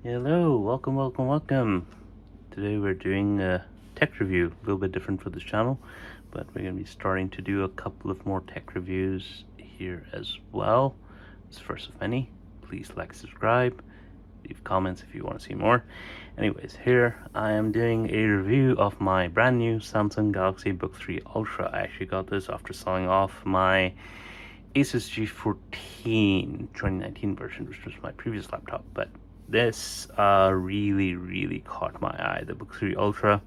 Hello, welcome. Today we're doing a tech review, a little bit different for this channel, but we're going to be starting to do a couple of more tech reviews here as well. It's the first of many. Please like, subscribe, leave comments if you want to see more. Anyways, here I am doing a review of my brand new Samsung Galaxy Book 3 Ultra. I actually got this after selling off my Asus G14 2019 version, which was my previous laptop, but this really caught my eye. The Book 3 Ultra,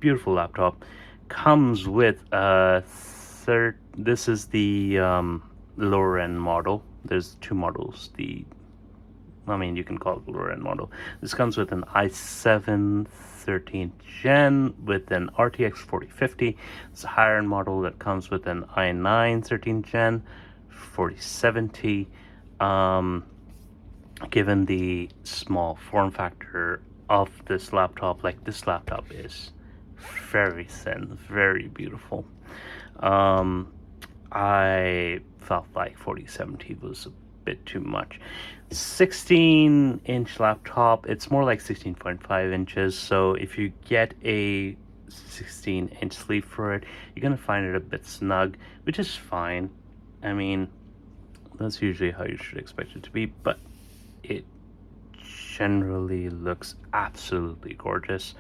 beautiful laptop, comes with this is the lower end model. There's two models. You can call it the lower end model. This comes with an i7 13th gen with an RTX 4050. It's a higher end model that comes with an i9 13th gen 4070. Given the small form factor of this laptop, like this laptop is very thin, very beautiful. I felt like 4070 was a bit too much. 16-inch laptop, it's more like 16.5 inches, so if you get a 16-inch sleeve for it, you're gonna find it a bit snug, which is fine. I mean, that's usually how you should expect it to be, but it generally looks absolutely gorgeous.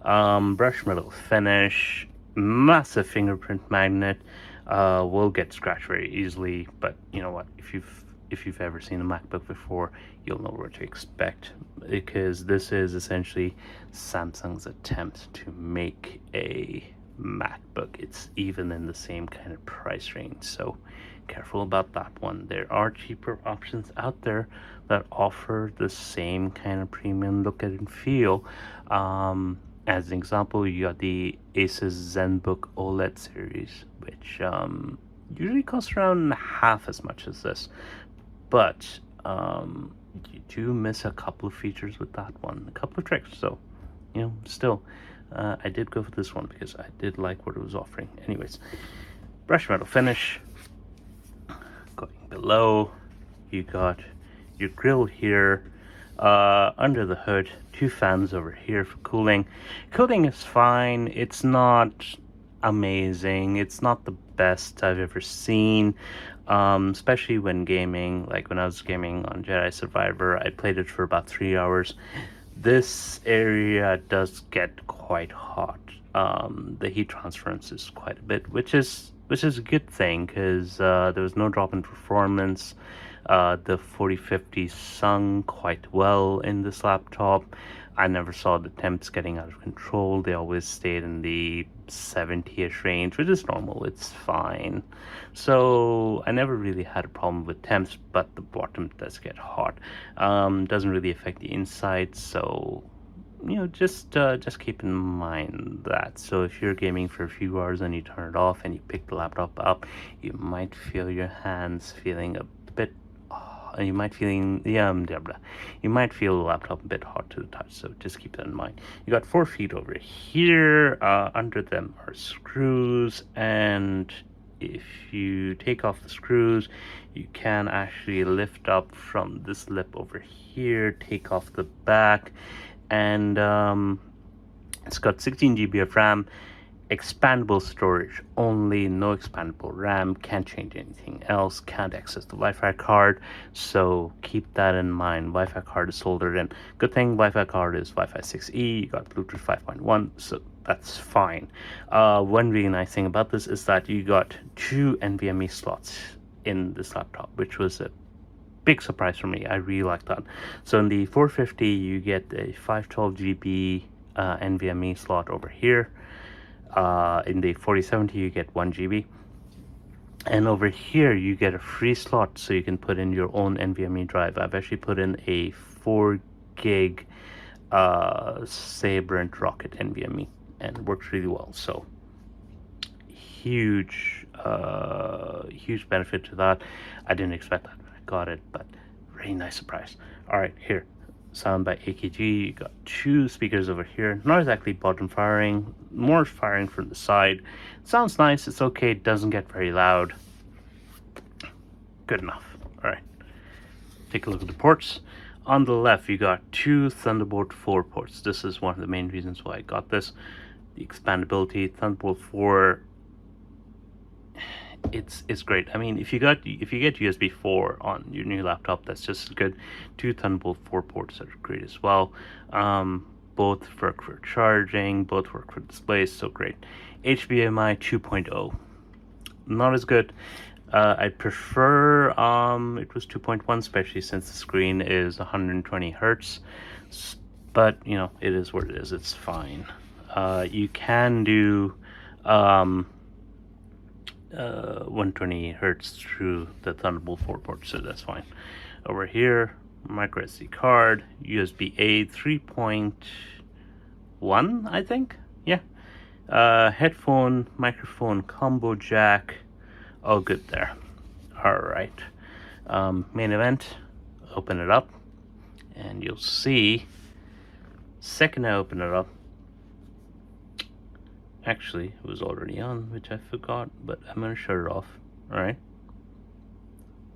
Brush metal finish, massive fingerprint magnet. Will get scratched very easily, but you know what, if you've ever seen a MacBook before, you'll know what to expect, because this is essentially Samsung's attempt to make a MacBook. It's even in the same kind of price range, so careful about that one. There are cheaper options out there that offer the same kind of premium look and feel. As an example, you got the Asus ZenBook OLED series, which usually costs around half as much as this, but you do miss a couple of features with that one, a couple of tricks. So, still, I did go for this one because I did like what it was offering. Anyways, brush metal finish. Going below, you got your grill here. Under the hood, two fans over here for cooling. Cooling is fine. It's not amazing. It's not the best I've ever seen, especially when gaming. Like when I was gaming on Jedi Survivor, I played it for about 3 hours. This area does get quite hot. The heat transference is quite a bit, which is a good thing, because there was no drop in performance. The 4050 sung quite well in this laptop. I never saw the temps getting out of control. They always stayed in the 70-ish range, which is normal. It's fine. So I never really had a problem with temps, but the bottom does get hot. Doesn't really affect the inside, so just keep in mind that. So if you're gaming for a few hours and you turn it off and you pick the laptop up, you might feel your hands feeling a bit, and you might feel the laptop a bit hot to the touch. So just keep that in mind. You got 4 feet over here. Under them are screws, and if you take off the screws, you can actually lift up from this lip over here, take off the back, and it's got 16 GB of RAM, expandable storage only, no expandable RAM, can't change anything else, can't access the Wi-Fi card, so keep that in mind. Wi-Fi card is soldered in. Good thing Wi-Fi card is Wi-Fi 6E, you got Bluetooth 5.1, so that's fine. One really nice thing about this is that you got 2 NVMe slots in this laptop, which was a big surprise for me. I really like that. So in the 450, you get a 512 GB NVMe slot over here. In the 4070, you get 1 GB. And over here, you get a free slot so you can put in your own NVMe drive. I've actually put in a 4 gig Sabrent Rocket NVMe, and it works really well. So huge benefit to that. I didn't expect that when I got it, but very nice surprise. All right, here, sound by AKG. You got 2 speakers over here, not exactly bottom firing, more firing from the side. Sounds nice, it's okay, it doesn't get very loud. Good enough. All right, take a look at the ports. On the left, you got two Thunderbolt 4 ports. This is one of the main reasons why I got this. The expandability, Thunderbolt 4, it's great. I mean, if you get USB 4 on your new laptop, that's just as good. Two Thunderbolt 4 ports are great as well. Both work for charging, both work for displays, so great. HDMI 2.0, not as good. I prefer it was 2.1, especially since the screen is 120 hertz, but you know, it is what it is. It's fine. You can do 120 hertz through the Thunderbolt 4 port, so that's fine. Over here, micro SD card, USB-A 3.1, I think. Yeah. Headphone, microphone, combo jack, all good there. All right. Main event, open it up, and you'll see, second I open it up, actually it was already on, which I forgot, but I'm gonna shut it off. All right.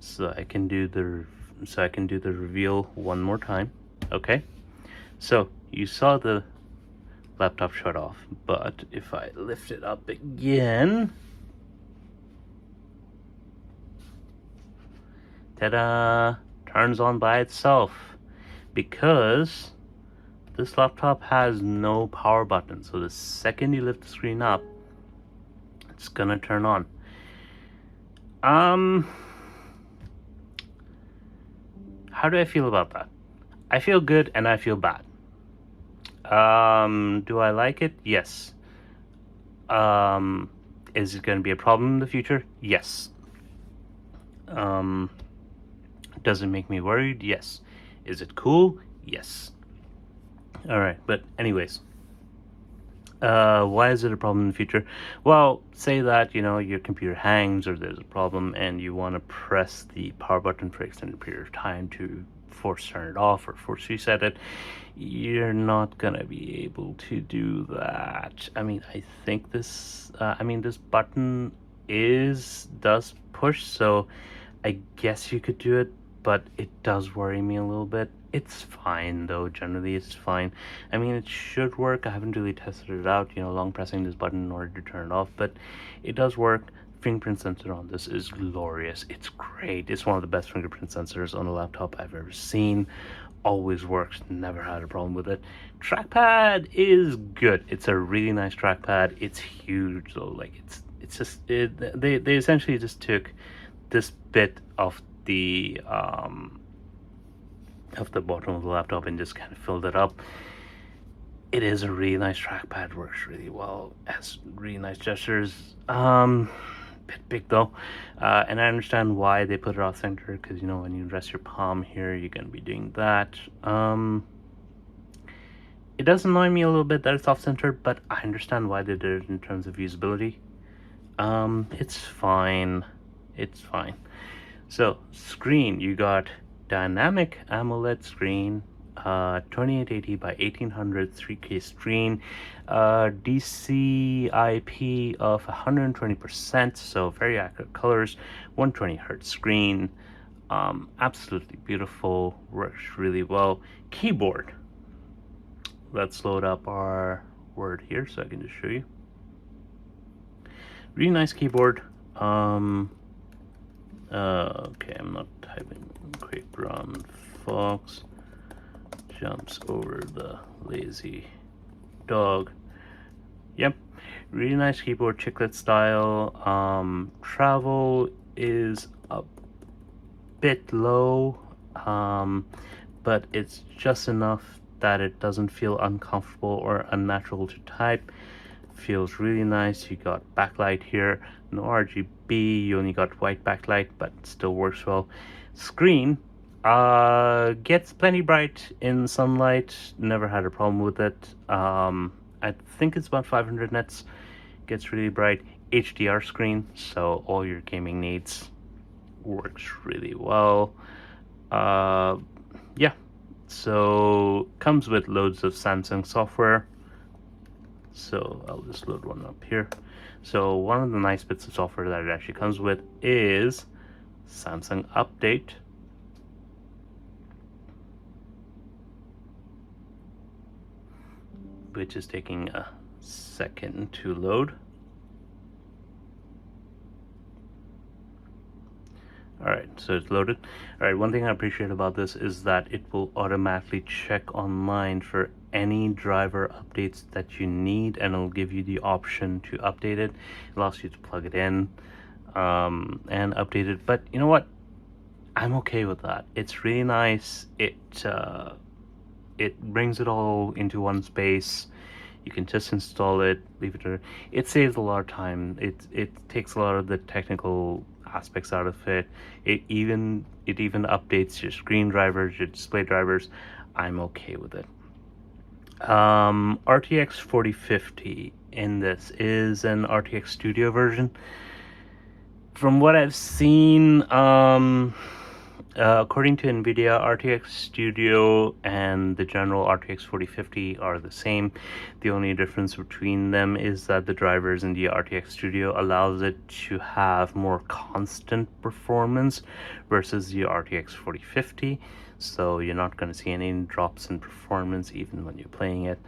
So I can do the reveal one more time. Okay. So you saw the laptop shut off, but if I lift it up again, ta-da, turns on by itself, because this laptop has no power button. So the second you lift the screen up, it's gonna turn on. How do I feel about that? I feel good and I feel bad. Do I like it? Yes. Is it going to be a problem in the future? Yes. Does it make me worried? Yes. Is it cool? Yes. All right, but anyways, why is it a problem in the future? Well, say that, you know, your computer hangs or there's a problem and you want to press the power button for an extended period of time to force turn it off or force reset it. You're not gonna be able to do that. I mean, I think this button does push, so I guess you could do it, but it does worry me a little bit. It's fine though, generally it's fine. I mean, it should work. I haven't really tested it out, you know, long pressing this button in order to turn it off, but it does work. Fingerprint sensor on this is glorious. It's great. It's one of the best fingerprint sensors on a laptop I've ever seen. Always works, never had a problem with it. Trackpad is good. It's a really nice trackpad. It's huge though. Like they essentially just took this bit of the bottom of the laptop and just kind of filled it up. It is a really nice trackpad, works really well, has really nice gestures. Bit big though, and I understand why they put it off center, because you know, when you rest your palm here, you're gonna be doing that. It does annoy me a little bit that it's off center, but I understand why they did it in terms of usability. It's fine. It's fine. So screen, you got dynamic AMOLED screen, 2880 by 1800 3K screen, DCI-P of 120%, so very accurate colors, 120 hertz screen, absolutely beautiful, works really well. Keyboard, let's load up our Word here so I can just show you. Really nice keyboard. Okay, I'm not typing. Quick Brown Fox jumps over the lazy dog. Yep, really nice keyboard, chiclet style. Travel is a bit low, but it's just enough that it doesn't feel uncomfortable or unnatural to type. Feels really nice. You got backlight here, no RGB, you only got white backlight, but still works well. Screen gets plenty bright in sunlight, never had a problem with it. I think it's about 500 nits, gets really bright. HDR screen, so all your gaming needs, works really well. Yeah, so comes with loads of Samsung software. So I'll just load one up here. So one of the nice bits of software that it actually comes with is Samsung Update. which is taking a second to load. Alright, so it's loaded. Alright, one thing I appreciate about this is that it will automatically check online for any driver updates that you need, and it'll give you the option to update it. It allows you to plug it in and update it. But you know what? I'm okay with that. It's really nice. It brings it all into one space. You can just install it, leave it there. It saves a lot of time. It takes a lot of the technical aspects out of it. It even updates your screen drivers, your display drivers. I'm okay with it. RTX 4050 in this is an RTX Studio version. From what I've seen, according to NVIDIA, RTX Studio and the general RTX 4050 are the same. The only difference between them is that the drivers in the RTX Studio allows it to have more constant performance versus the RTX 4050. So you're not going to see any drops in performance even when you're playing it.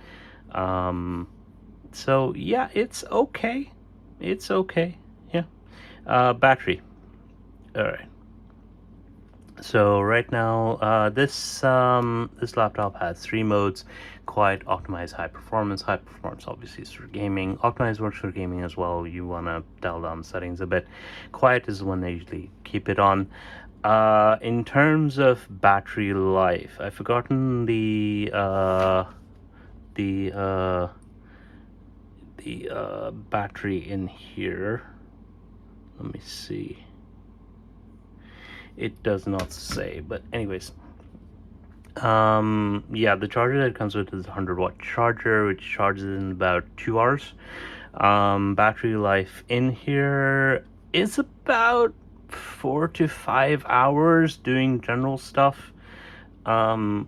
So yeah, it's okay. It's okay. Yeah. Battery. All right. So right now, this laptop has 3 modes: quiet, optimize, high performance. High performance obviously is for gaming. Optimize works for gaming as well. You want to dial down settings a bit. Quiet is the one I usually keep it on. In terms of battery life, I've forgotten the battery in here. Let me see. It does not say, but anyways, yeah, the charger that it comes with is a 100-watt charger, which charges in about 2 hours. Battery life in here is about 4 to 5 hours doing general stuff,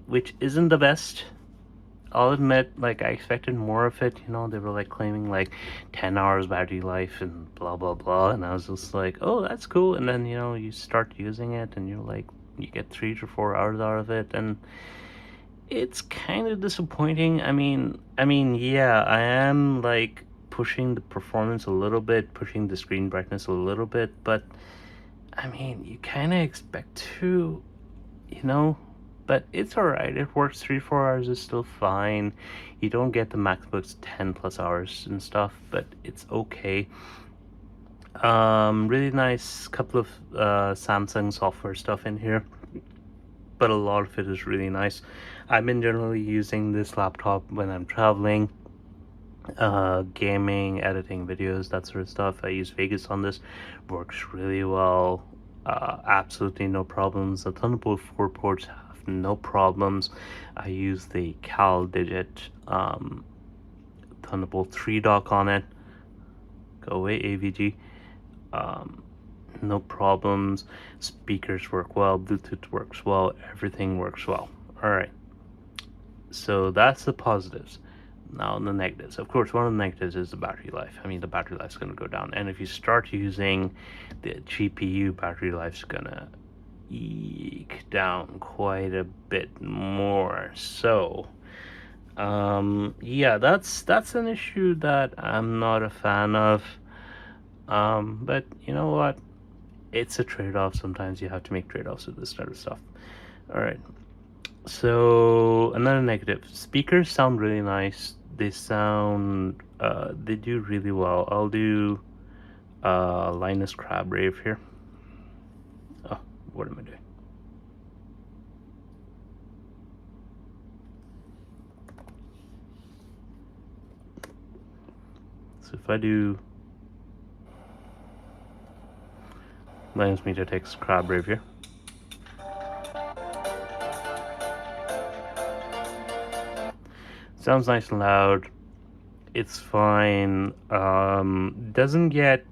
which isn't the best. I'll admit, like, I expected more of it. You know, they were like claiming like 10 hours battery life and blah blah blah, and I was just like, oh, that's cool. And then, you know, you start using it and you're like, you get 3 to 4 hours out of it, and it's kind of disappointing. I mean, yeah, I am like pushing the performance a little bit, pushing the screen brightness a little bit, but I mean, you kind of expect to, you know. But it's alright, it works. 3-4 hours is still fine. You don't get the MacBook's 10 plus hours and stuff, but it's okay. Really nice couple of Samsung software stuff in here, but a lot of it is really nice. I've been generally using this laptop when I'm traveling, gaming, editing videos, that sort of stuff. I use Vegas on this. Works really well. Absolutely no problems. The Thunderbolt 4 ports have no problems. I use the Caldigit Thunderbolt 3 dock on it. Go away, AVG. No problems. Speakers work well. Bluetooth works well. Everything works well. All right. So that's the positives. Now the negatives. Of course, one of the negatives is the battery life. I mean, the battery life's going to go down. And if you start using the GPU, battery life's going to eke down quite a bit more. So yeah, that's an issue that I'm not a fan of. But you know what, it's a trade-off. Sometimes you have to make trade-offs with this kind of stuff. All right, so another negative: speakers sound really nice. They sound they do really well. I'll do Linus Crab Rave here. Oh, what am I doing? So if I do Linus Media takes Crab Rave here. Sounds nice and loud. It's fine. Doesn't get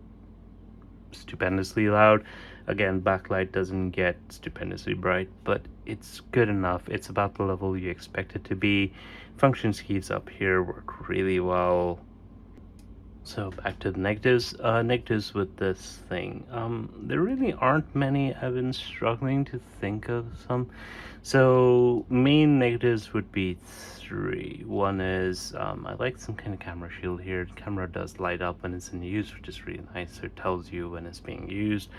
stupendously loud. Again, backlight doesn't get stupendously bright, but it's good enough. It's about the level you expect it to be. Function keys up here work really well. So back to the negatives. Negatives with this thing. There really aren't many. I've been struggling to think of some. So main negatives would be three. One is I like some kind of camera shield here. The camera does light up when it's in use, which is really nice, so it tells you when it's being used.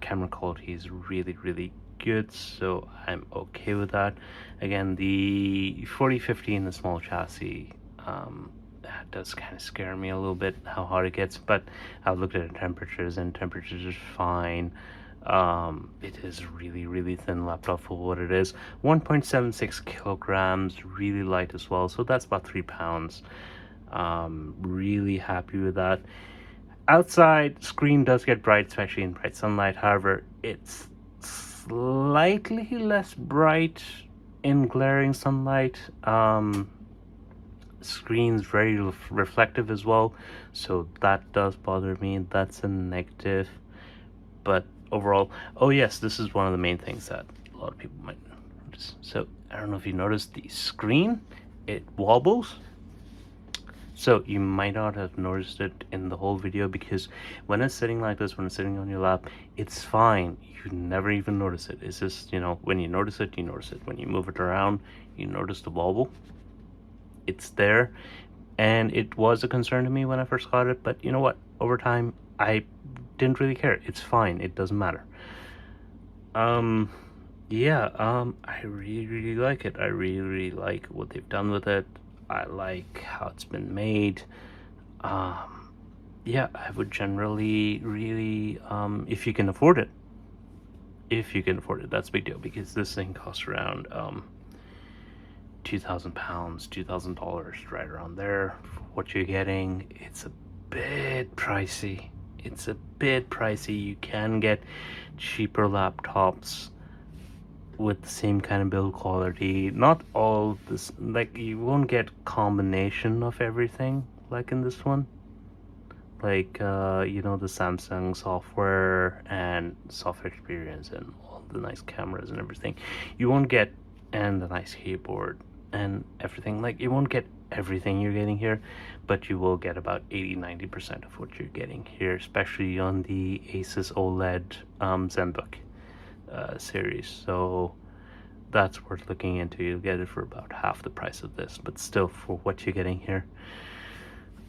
Camera quality is really good, so I'm okay with that. Again, the 4050 in the small chassis, that does kind of scare me a little bit how hot it gets, but I've looked at the temperatures and temperatures are fine. It is really thin laptop for what it is. 1.76 kilograms, really light as well, so that's about 3 pounds. Really happy with that. Outside screen does get bright, especially in bright sunlight. However, it's slightly less bright in glaring sunlight. Screen's very reflective as well, so that does bother me. That's a negative. But overall, oh yes, this is one of the main things that a lot of people might notice. So I don't know if you noticed the screen, it wobbles. So you might not have noticed it in the whole video, because when it's sitting like this, when it's sitting on your lap, it's fine. You never even notice it. It's just, you know, when you notice it, you notice it. When you move it around, you notice the wobble. It's there, and it was a concern to me when I first got it, but you know what? Over time, I didn't really care. It's fine. It doesn't matter. Yeah, I really like it. I really like what they've done with it. I like how it's been made. Yeah, I would generally really, if you can afford it, that's a big deal, because this thing costs around £2,000, $2,000, right around there for what you're getting. It's a bit pricey. You can get cheaper laptops with the same kind of build quality. Not all this, like, you won't get combination of everything like in this one, like you know, the Samsung software and software experience and all the nice cameras and everything. You won't get, and the nice keyboard and everything. Like, you won't get everything you're getting here, but you will get about 80-90% of what you're getting here, especially on the Asus OLED ZenBook series. So that's worth looking into. You'll get it for about half the price of this, but still, for what you're getting here,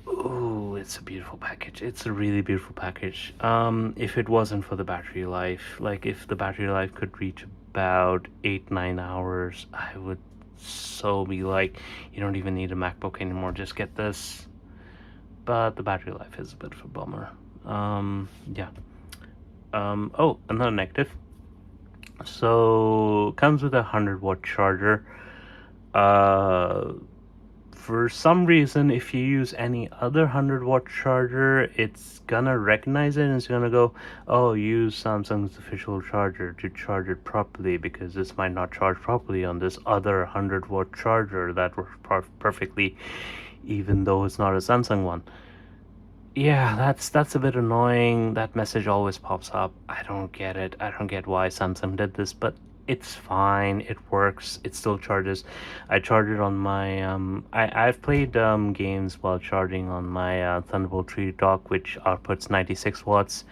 ooh, it's a beautiful package. It's a really beautiful package. If it wasn't for the battery life, like if the battery life could reach about 8-9 hours, I would so be like, you don't even need a MacBook anymore, just get this. But the battery life is a bit of a bummer. Yeah. Oh, another negative. So comes with a 100-watt charger. For some reason, if you use any other 100-watt charger, it's gonna recognize it and it's gonna go, oh, use Samsung's official charger to charge it properly, because this might not charge properly on this other 100-watt charger that works perfectly, even though it's not a Samsung one. Yeah, that's a bit annoying. That message always pops up. I don't get it. I don't get why Samsung did this, but it's fine. It works. It still charges. I charge it on my I've played games while charging on my Thunderbolt 3 dock, which outputs 96 watts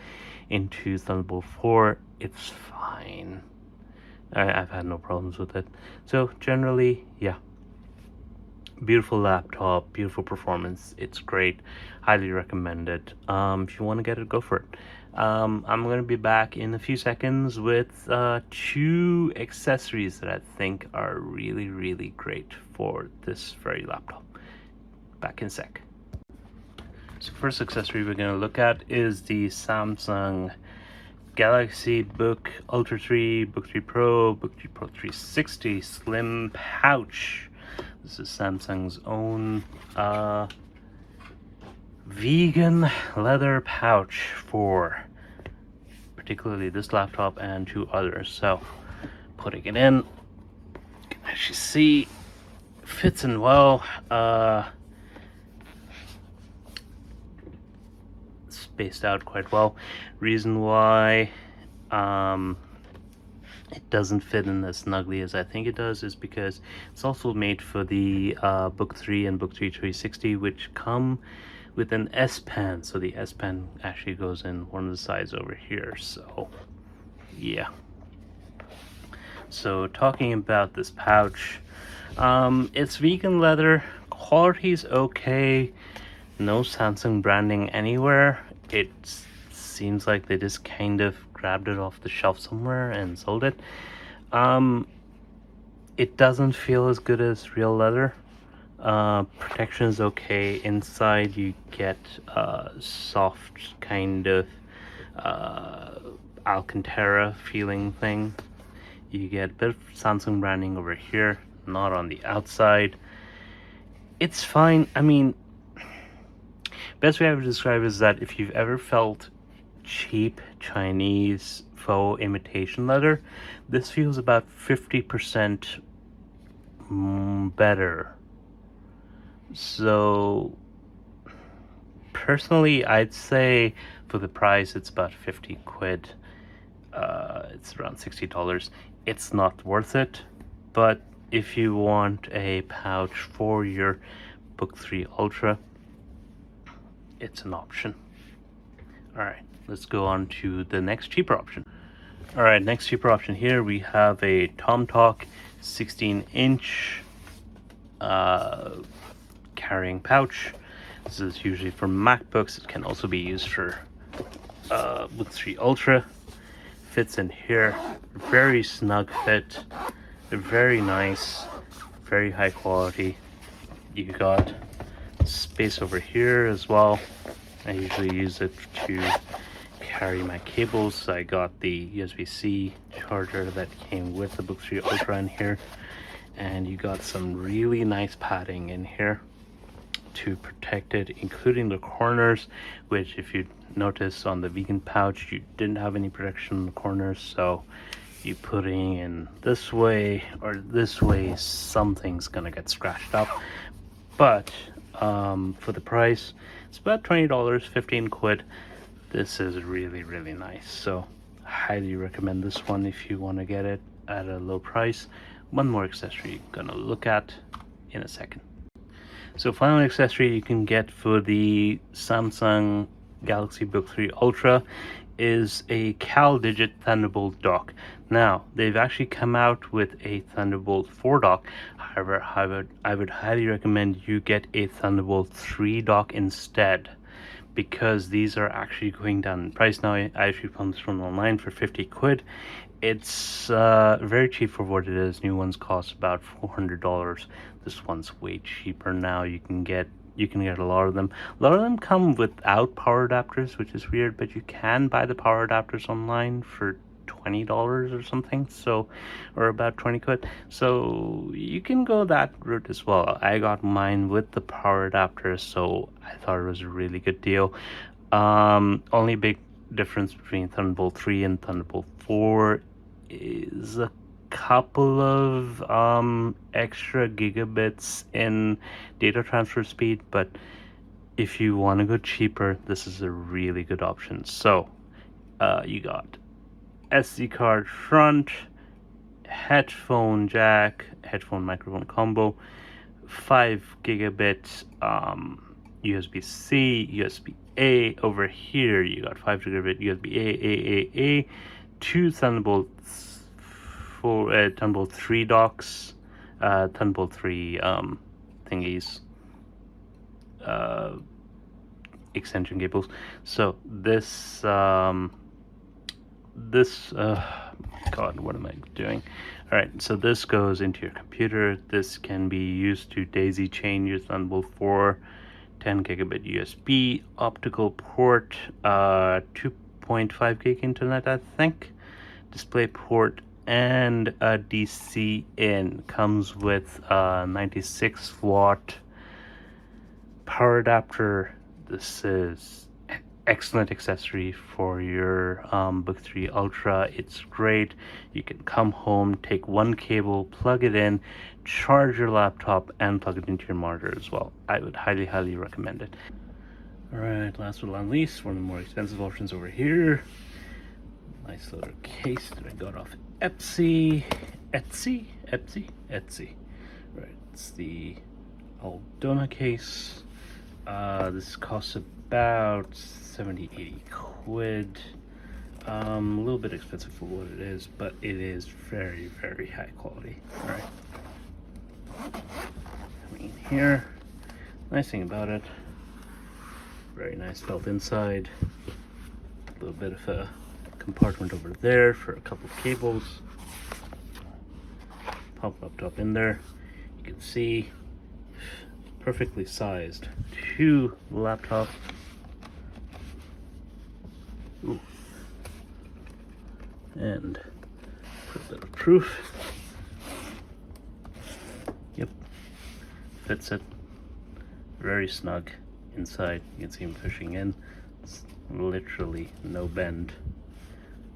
into Thunderbolt 4. It's fine. I've had no problems with it. So generally, yeah. Beautiful laptop, beautiful performance. It's great. Highly recommend it. If you want to get it, go for it. I'm going to be back in a few seconds with 2 accessories that I think are really great for this very laptop. Back in a sec. So first accessory we're going to look at is the Samsung Galaxy Book Ultra 3, Book 3 Pro, Book 3 Pro 360 Slim Pouch. This is Samsung's own vegan leather pouch for particularly this laptop and 2 others. So putting it in, you can actually see fits in well. Spaced out quite well. Reason why it doesn't fit in as snugly as I think it does is because it's also made for the Book 3 and Book 3 360, which come with an S Pen. So the S Pen actually goes in one of the sides over here. So yeah. So talking about this pouch, It's vegan leather. Quality's okay. No Samsung branding anywhere. It seems like they just kind of grabbed it off the shelf somewhere and sold it. It doesn't feel as good as real leather. Protection is okay. Inside you get soft kind of Alcantara feeling thing. You get a bit of Samsung branding over here, not on the outside. It's fine. I mean, best way I would describe it is that if you've ever felt cheap Chinese faux imitation leather, this feels about 50% better. So personally, I'd say for the price, it's about 50 quid. It's around $60. It's not worth it, but if you want a pouch for your Book 3 Ultra, it's an option. All right, let's go on to the next cheaper option. All right, next cheaper option here, we have a Tomtoc 16-inch carrying pouch. This is usually for MacBooks. It can also be used for Book 3 Ultra. Fits in here, very snug fit, very nice, very high quality. You got space over here as well. I usually use it to carry my cables. So I got the USB-C charger that came with the Book 3 Ultra in here, and you got some really nice padding in here to protect it, including the corners, which if you notice on the vegan pouch, you didn't have any protection in the corners. So you putting in this way or this way, something's gonna get scratched up. But for the price, it's about $20, 15 quid. This is really, really nice. So highly recommend this one if you want to get it at a low price. One more accessory I'm gonna look at in a second. So final accessory you can get for the Samsung Galaxy Book 3 Ultra is a Caldigit Thunderbolt dock. Now, they've actually come out with a Thunderbolt 4 dock. However, I would highly recommend you get a Thunderbolt 3 dock instead, because these are actually going down in price now. I actually found this one online for 50 quid. It's very cheap for what it is. New ones cost about $400. This one's way cheaper now. You can get a lot of them. A lot of them come without power adapters, which is weird, but you can buy the power adapters online for $20 or something, so, or about 20 quid. So you can go that route as well. I got mine with the power adapter, so I thought it was a really good deal. Only big difference between Thunderbolt 3 and Thunderbolt 4 is a couple of extra gigabits in data transfer speed, but if you want to go cheaper, this is a really good option. So you got SD card front, headphone jack, headphone microphone combo, 5 gigabit USB-C, USB-A. Over here you got 5 gigabit USB-A, 2 Thunderbolt 3 docks, Thunderbolt 3 thingies, extension cables. So this God, what am I doing? All right, so this goes into your computer. This can be used to daisy chain your Thunderbolt 4, 10 gigabit USB, optical port, 2.5 gig internet, I think, display port, and a DC in. Comes with a 96 watt power adapter. This is an excellent accessory for your Book 3 Ultra. It's great. You can come home, take one cable, plug it in, charge your laptop, and plug it into your monitor as well. I would highly recommend it. All right, last but not least, one of the more expensive options over here. Nice little case that I got off Etsy. Right, it's the Aldona case. This costs about 70-80 quid. A little bit expensive for what it is, but it is very high quality. All right. here. Nice thing about it, very nice belt inside. A little bit of a compartment over there for a couple of cables. Pop laptop in there. You can see perfectly sized. 2 laptop. Ooh. And put a bit of proof. Yep, fits it. Very snug inside. You can see him pushing in. It's literally no bend.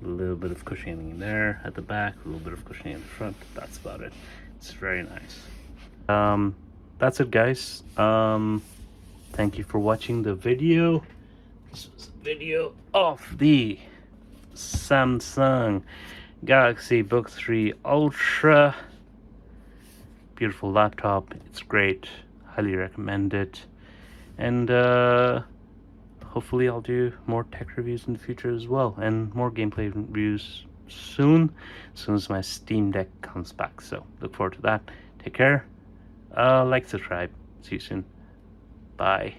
A little bit of cushioning there at the back, a little bit of cushioning in the front. That's about it. It's very nice. That's it, guys. Thank you for watching the video. This was a video of the Samsung Galaxy Book 3 Ultra. Beautiful laptop. It's great. Highly recommend it. And hopefully I'll do more tech reviews in the future as well, and more gameplay reviews soon as my Steam Deck comes back. So look forward to that. Take care. Like, subscribe. See you soon. Bye.